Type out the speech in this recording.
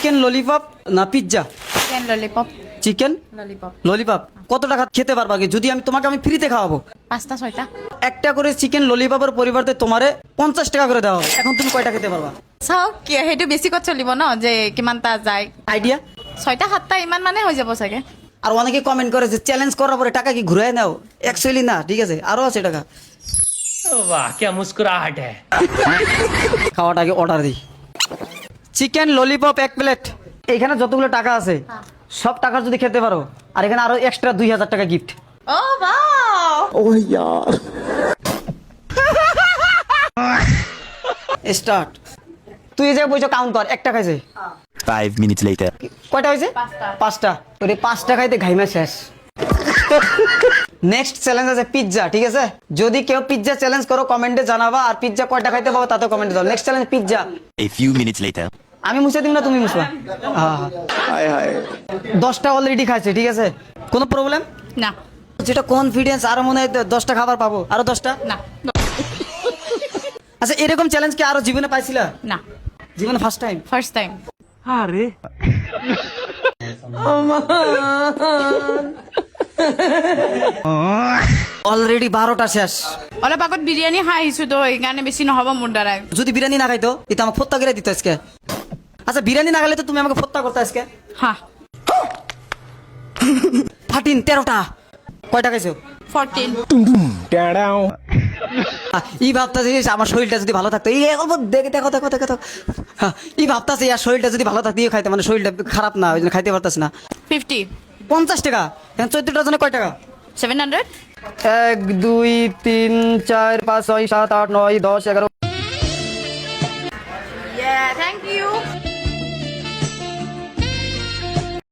Chicken lollipop না pizza? Chicken lollipop. Chicken lollipop. Lollipop কত টাকা খেতে পারবা কি যদি আমি তোমাকে ফ্রিতে খাওয়াবো? 5টা 6টা। একটা করে চিকেন ললিপপের পরিবর্তে তোমারে 50 টাকা করে দেওয়া হবে। এখন তুমি কয়টা খেতে পারবা? চাও কি সেইটো বেছি কত চলিব ন যে কিমানটা যায়। আইডিয়া? 6টা 7টা ইমান মানে হৈ যাব চাগে। আর অনেকে কমেন্ট করে যে চ্যালেঞ্জ করার পরে টাকা কি ঘুরায় নাও। অ্যাকচুয়ালি না, ঠিক আছে, আরো আছে টাকা। वाह क्या मुस्कुराहट है। খাওয়াটা আগে অর্ডার দিই। Chicken lollipop 1 plate. এখানে যতগুলো টাকা আছে সব টাকা যদি খেতে পারো আর এখানে আরো এক্সট্রা 2000 টাকা গিফট। ও বাও। স্টার্ট। তুই এই জায়গায় বসে কাউন্ট কর, একটা খাইছে। 5 minutes later. কয়টা হয়েছে? 5টা। তোর 5টা খাইতে ঘাইমা শেষ। নেক্সট চ্যালেঞ্জ আছে পিৎজা, ঠিক আছে? যদি কেউ পিৎজা চ্যালেঞ্জ করো কমেন্টে জানাবা, আর পিৎজা কয়টা খাইতে পাবো তাতে কমেন্টে দাও। Next challenge pizza. A few minutes later. আমি মুছে দিব না তুমি মুছবা? হায় হায় 10টা অলরেডি খাইছে, ঠিক আছে, কোনো প্রবলেম না যেটা কনফিডেন্স। আর মনে হয় 10টা খাবার পাবো, আরো 10টা। না আচ্ছা এরকম চ্যালেঞ্জ কি আরো জীবনে পাইছিলা? না জীবনে first time? First time. Already 12টা শেষ। অলপ আগত বিরিয়ানি খাই আহিছো তো সেইকাৰণে বেছি নহ'ব মোৰ দ্বাৰাই। যদি বিরিয়ানি না খাইতো এটা আমাকে ফত্তা করে দিত আজকে। আচ্ছা বিরিয়ানি না খাইলে তো তুমি আমাকে ফত্তা করতে আজকে। হা 13টা। কয়টা খাইছো? 14। ই ভাবতাছে আমার শরীরটা যদি ভালো থাকতো, এই অল্প দেখে দেখো দেখো দেখো দেখো। ই ভাবতাছে আর শরীরটা যদি ভালো থাকতো খাইতে, মানে শরীরটা খারাপ না, ওই জন্য খাইতে পারতাছে না। 50। 50 টাকা। এখন 14টার জন্য কয় টাকা? 700। 1 2 3 4 5 6 7 8 9 10 11। Yeah, thank you.